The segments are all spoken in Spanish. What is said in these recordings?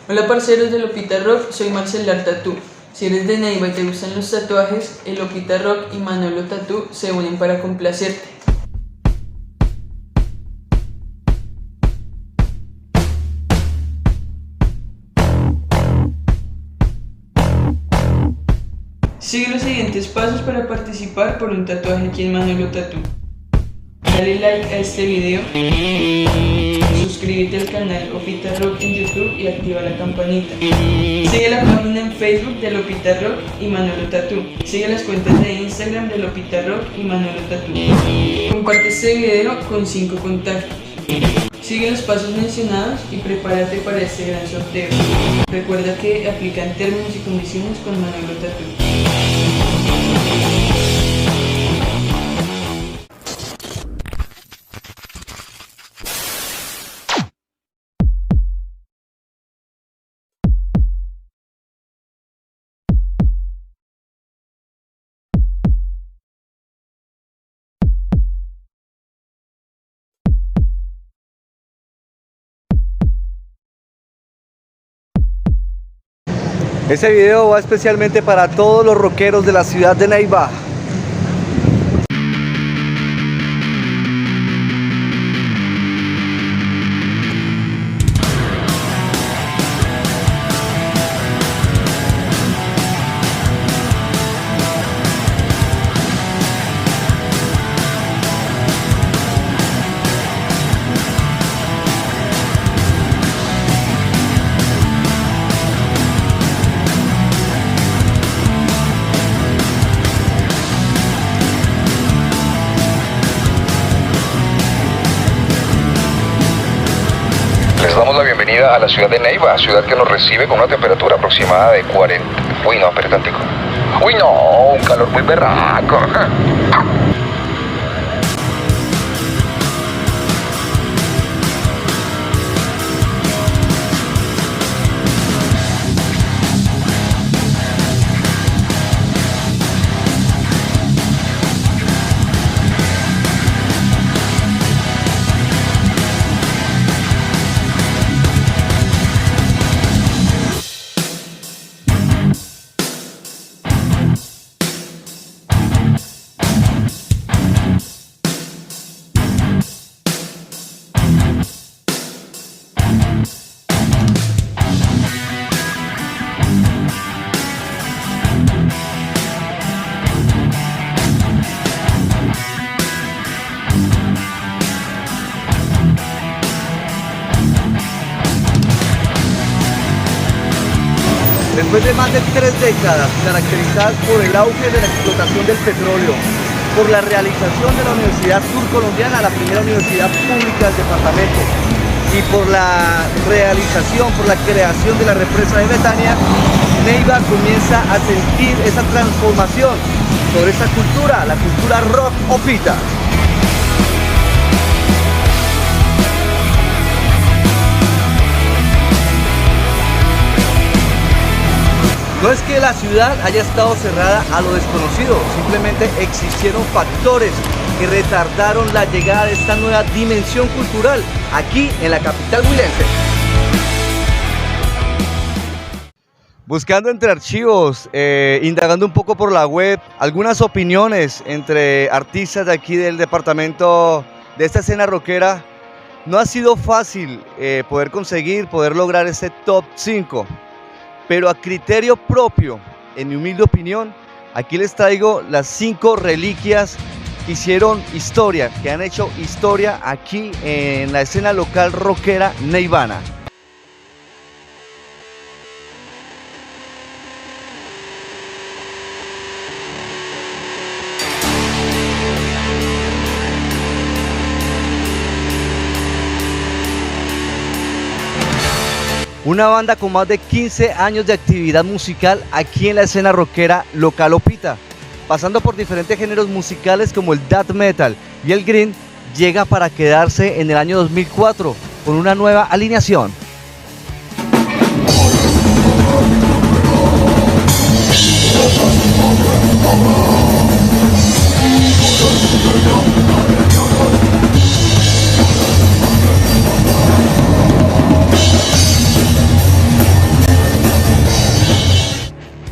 Hola parceros de Lopita Rock, soy Marcelar Tatú. Si eres de Neiva y te gustan los tatuajes, el Lopita Rock y Manolo Tatú se unen para complacerte. Sigue los siguientes pasos para participar por un tatuaje aquí en Manolo Tatú. Dale like a este video, suscríbete al canal Lopita Rock en YouTube y activa la campanita. Sigue la página en Facebook de Lopita Rock y Manolo Tatú. Sigue las cuentas de Instagram de Lopita Rock y Manolo Tatú. Comparte este video con 5 contactos. Sigue los pasos mencionados y prepárate para este gran sorteo. Recuerda que aplican términos y condiciones con Manolo Tatú. Este video va especialmente para todos los rockeros de la ciudad de Neiva. Les damos la bienvenida a la ciudad de Neiva, ciudad que nos recibe con una temperatura aproximada de 40... Uy, no, espera tantico. Uy, no, un calor muy berraco. Después de más de 3 décadas caracterizadas por el auge de la explotación del petróleo, por la realización de la Universidad Surcolombiana, la primera universidad pública del departamento, y por la realización, por la creación de la represa de Betania, Neiva comienza a sentir esa transformación sobre esa cultura, la cultura rock o pita. No es que la ciudad haya estado cerrada a lo desconocido, simplemente existieron factores que retardaron la llegada de esta nueva dimensión cultural aquí en la capital huilense. Buscando entre archivos, indagando un poco por la web, algunas opiniones entre artistas de aquí del departamento, de esta escena rockera, no ha sido fácil poder lograr este top 5. Pero a criterio propio, en mi humilde opinión, aquí les traigo las 5 reliquias que hicieron historia, que han hecho historia aquí en la escena local rockera neivana. Una banda con más de 15 años de actividad musical aquí en la escena rockera local Lopita, pasando por diferentes géneros musicales como el death metal y el green, llega para quedarse en el año 2004 con una nueva alineación.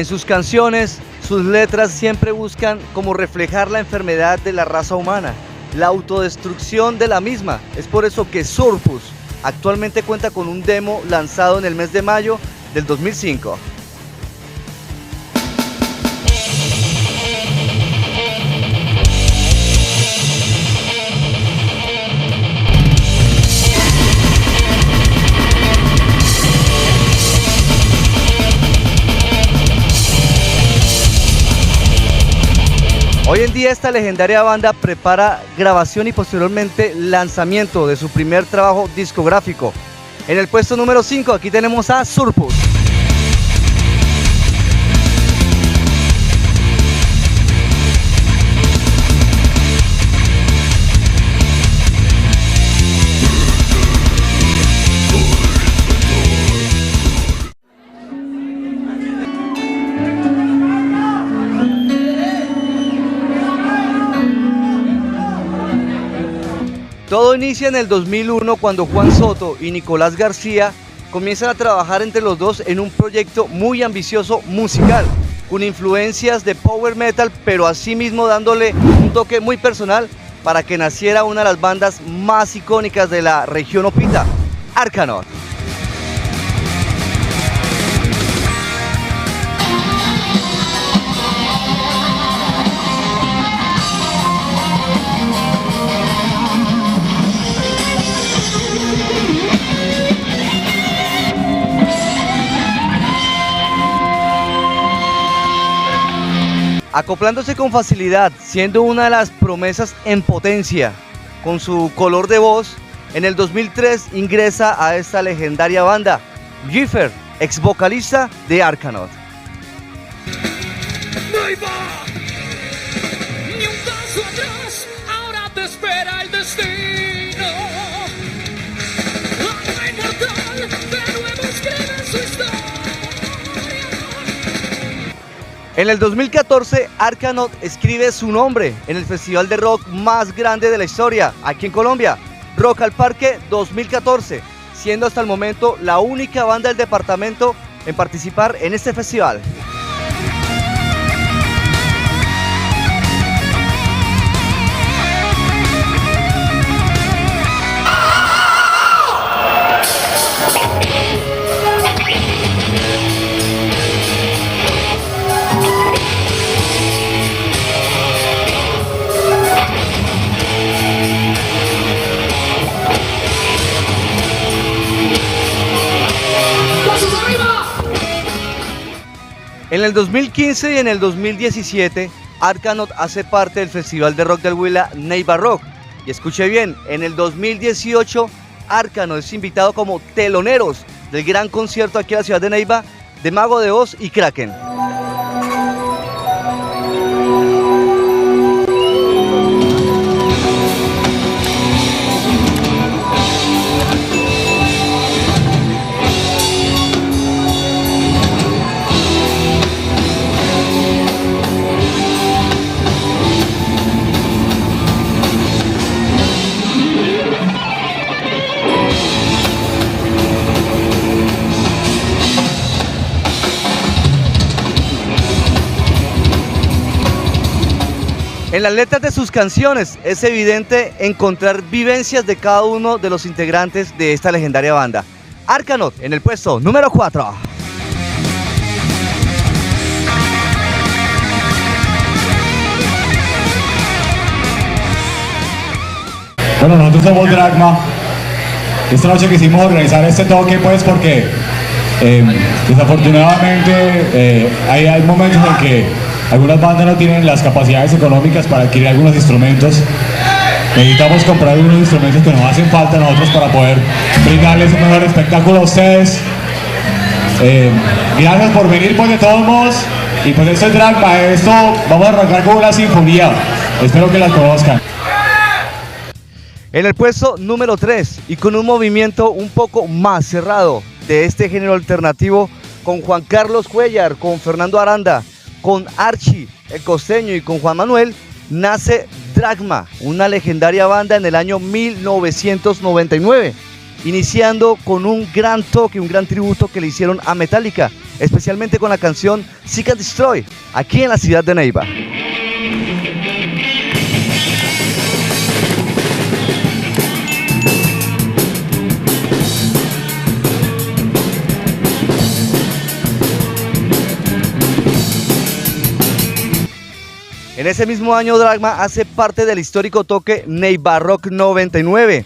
En sus canciones, sus letras siempre buscan como reflejar la enfermedad de la raza humana, la autodestrucción de la misma. Es por eso que Surfus actualmente cuenta con un demo lanzado en el mes de mayo del 2005. Hoy en día esta legendaria banda prepara grabación y posteriormente lanzamiento de su primer trabajo discográfico. En el puesto número 5 aquí tenemos a Surfus. Todo inicia en el 2001 cuando Juan Soto y Nicolás García comienzan a trabajar entre los dos en un proyecto muy ambicioso musical, con influencias de power metal, pero asimismo dándole un toque muy personal para que naciera una de las bandas más icónicas de la región Opita, Arcanoth. Acoplándose con facilidad, siendo una de las promesas en potencia, con su color de voz, en el 2003 ingresa a esta legendaria banda, Giefer, ex vocalista de Arcanoth. Ni un paso atrás, ahora te espera el destino. Alma inmortal, de nuevo escribe su historia. En el 2014, Arcanoth escribe su nombre en el festival de rock más grande de la historia, aquí en Colombia, Rock al Parque 2014, siendo hasta el momento la única banda del departamento en participar en este festival. En el 2015 y en el 2017, Arcanoth hace parte del Festival de Rock del Huila Neiva Rock. Y escuche bien, en el 2018, Arcanoth es invitado como teloneros del gran concierto aquí en la ciudad de Neiva de Mago de Oz y Kraken. En las letras de sus canciones es evidente encontrar vivencias de cada uno de los integrantes de esta legendaria banda. Arcanoth en el puesto número 4. Bueno, nosotros somos Dragma. Esta noche quisimos organizar este toque pues porque desafortunadamente hay momentos en que algunas bandas no tienen las capacidades económicas para adquirir algunos instrumentos. Necesitamos comprar unos instrumentos que nos hacen falta a nosotros para poder brindarles un mejor espectáculo a ustedes. Gracias por venir pues de todos modos. Y pues esto es Dragma, esto vamos a arrancar con una sinfonía. Espero que la conozcan. En el puesto número 3 y con un movimiento un poco más cerrado de este género alternativo, con Juan Carlos Cuellar, con Fernando Aranda, con Archie, el costeño, y con Juan Manuel, nace Dragma, una legendaria banda en el año 1999. iniciando con un gran toque, un gran tributo que le hicieron a Metallica, especialmente con la canción Seek and Destroy, aquí en la ciudad de Neiva. En ese mismo año, Dragma hace parte del histórico toque Neiva Rock 99,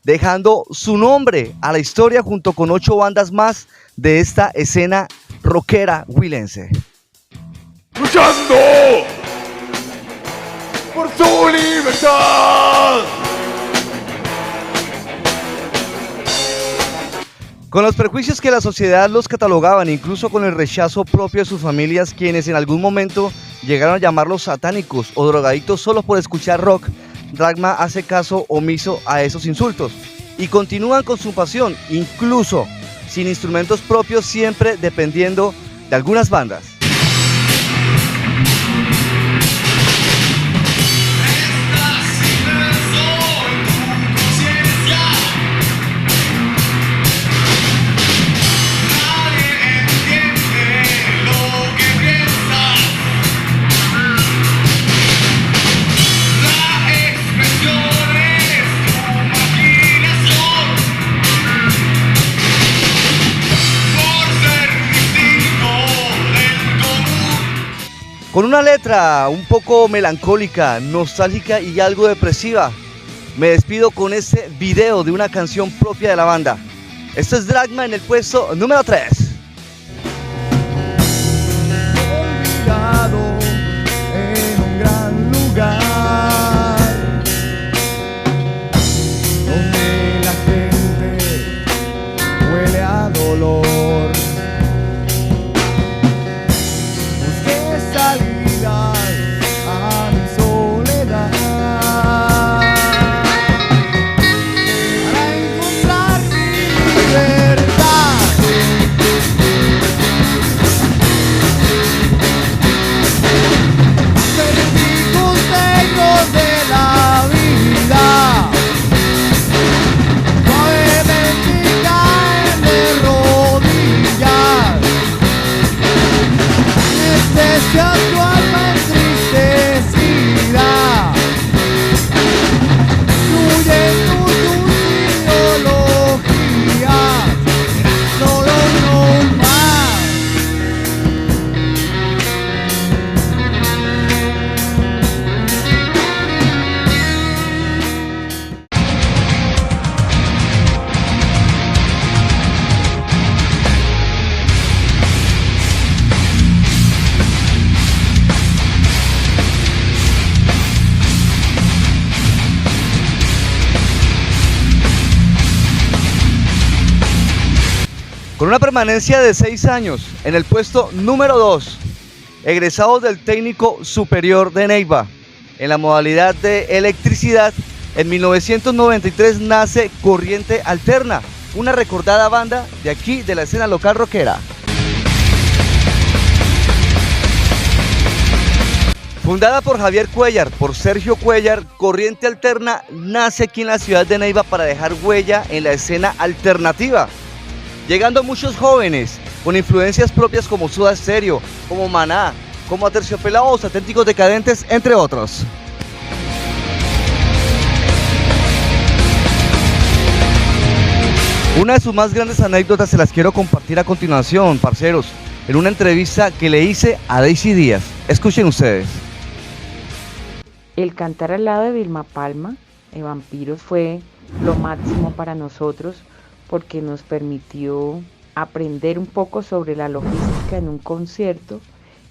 dejando su nombre a la historia junto con 8 bandas más de esta escena rockera huilense. ¡Luchando por su libertad! Con los prejuicios que la sociedad los catalogaban, incluso con el rechazo propio de sus familias, quienes en algún momento llegaron a llamarlos satánicos o drogadictos solo por escuchar rock, Dragma hace caso omiso a esos insultos y continúan con su pasión, incluso sin instrumentos propios, siempre dependiendo de algunas bandas. Con una letra un poco melancólica, nostálgica y algo depresiva, me despido con este video de una canción propia de la banda. Esto es Dragma en el puesto número 3. Olvidado en un gran lugar donde la gente huele a dolor. A mi soledad para encontrar mi libertad. Perdí consejos de la vida, suavemente caen de rodillas. Anestesia tu alma entristecida, fluyendo tus ideologías, solo no más. Con una permanencia de 6 años en el puesto número 2, egresados del Técnico Superior de Neiva, en la modalidad de electricidad, en 1993 nace Corriente Alterna, una recordada banda de aquí de la escena local rockera. Fundada por Javier Cuellar, por Sergio Cuellar, Corriente Alterna nace aquí en la ciudad de Neiva para dejar huella en la escena alternativa, llegando a muchos jóvenes con influencias propias como Soda Stereo, como Maná, como Aterciopelados, Auténticos Decadentes, entre otros. Una de sus más grandes anécdotas se las quiero compartir a continuación, parceros, en una entrevista que le hice a Daisy Díaz. Escuchen ustedes. El cantar al lado de Vilma Palma, Vampiros, fue lo máximo para nosotros porque nos permitió aprender un poco sobre la logística en un concierto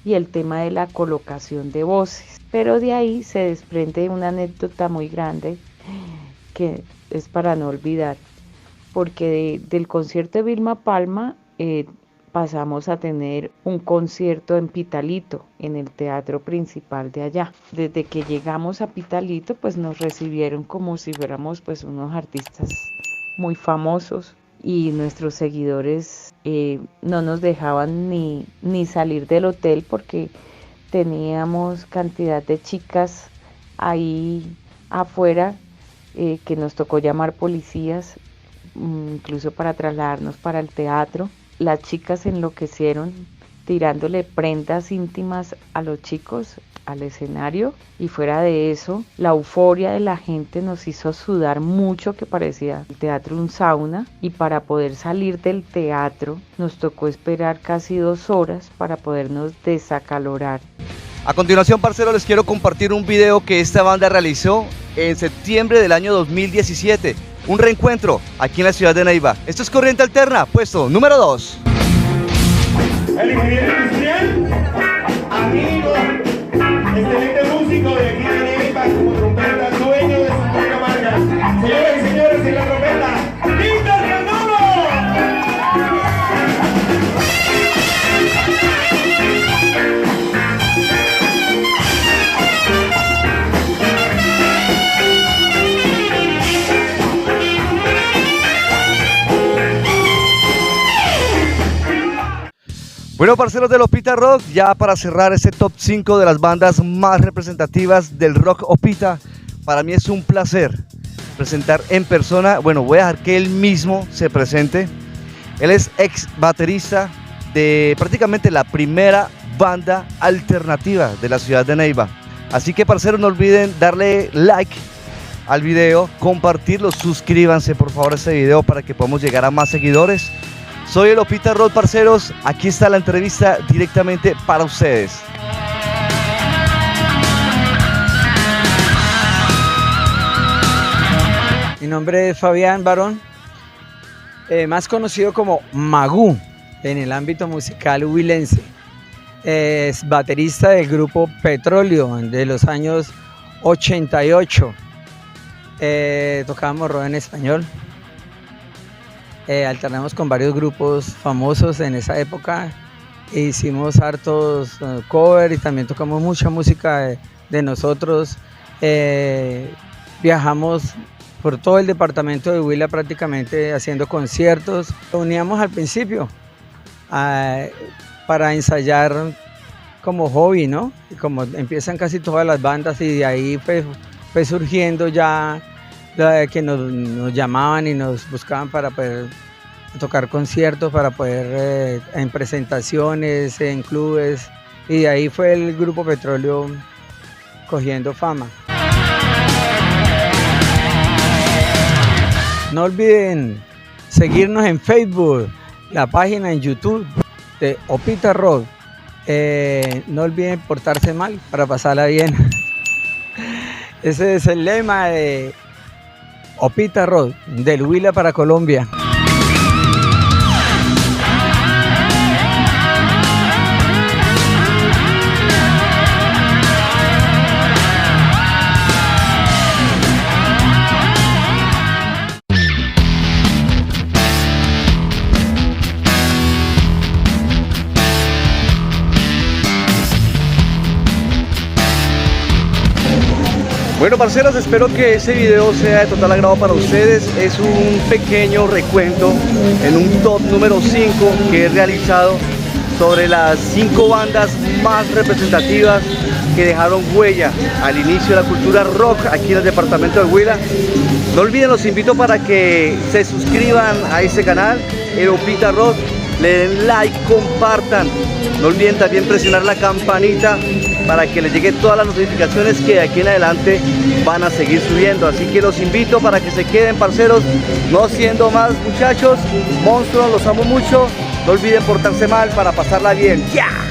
y el tema de la colocación de voces. Pero de ahí se desprende una anécdota muy grande que es para no olvidar, porque del concierto de Vilma Palma pasamos a tener un concierto en Pitalito, en el teatro principal de allá. Desde que llegamos a Pitalito, pues nos recibieron como si fuéramos pues unos artistas muy famosos, y nuestros seguidores no nos dejaban ni salir del hotel porque teníamos cantidad de chicas ahí afuera que nos tocó llamar policías incluso para trasladarnos para el teatro. Las chicas enloquecieron tirándole prendas íntimas a los chicos al escenario, y fuera de eso la euforia de la gente nos hizo sudar mucho, que parecía el teatro un sauna, y para poder salir del teatro nos tocó esperar casi 2 horas para podernos desacalorar. A continuación, parceros, les quiero compartir un video que esta banda realizó en septiembre del año 2017, un reencuentro aquí en la ciudad de Neiva. Esto es Corriente Alterna, puesto número 2. El ingeniero industrial, amigo, excelente músico de aquí de Neiva, como trompeta, dueño de su propia marca. Señoras y señores, en la trompeta, ¡Víctor Candolo! Bueno, parceros del Opita Rock, ya para cerrar este top 5 de las bandas más representativas del rock Opita, para mí es un placer presentar en persona, bueno, voy a dejar que él mismo se presente. Él es ex baterista de prácticamente la primera banda alternativa de la ciudad de Neiva. Así que, parceros, no olviden darle like al video, compartirlo, suscríbanse por favor a este video para que podamos llegar a más seguidores. Soy el Opita Rock, parceros, aquí está la entrevista directamente para ustedes. Mi nombre es Fabián Barón, más conocido como Magú en el ámbito musical huilense. Es baterista del grupo Petróleo de los años 88. Tocábamos rock en español. Alternamos con varios grupos famosos en esa época. Hicimos hartos covers y también tocamos mucha música de nosotros. Viajamos por todo el departamento de Huila prácticamente haciendo conciertos. Nos uníamos al principio para ensayar como hobby, ¿no? Y como empiezan casi todas las bandas, y de ahí fue surgiendo ya que nos llamaban y nos buscaban para poder tocar conciertos, para poder en presentaciones, en clubes, y de ahí fue el grupo Petróleo cogiendo fama. No olviden seguirnos en Facebook, la página en YouTube de Opita Rock. No olviden portarse mal para pasarla bien. Ese es el lema de Opita Rock, del Huila para Colombia. Bueno, parceros, espero que ese video sea de total agrado para ustedes. Es un pequeño recuento en un top número 5 que he realizado sobre las 5 bandas más representativas que dejaron huella al inicio de la cultura rock aquí en el departamento de Huila. No olviden, los invito para que se suscriban a este canal, el Opita Rock, le den like, compartan. No olviden también presionar la campanita para que les lleguen todas las notificaciones que de aquí en adelante van a seguir subiendo. Así que los invito para que se queden, parceros. No siendo más, muchachos, monstruos, los amo mucho. No olviden portarse mal para pasarla bien. ¡Ya!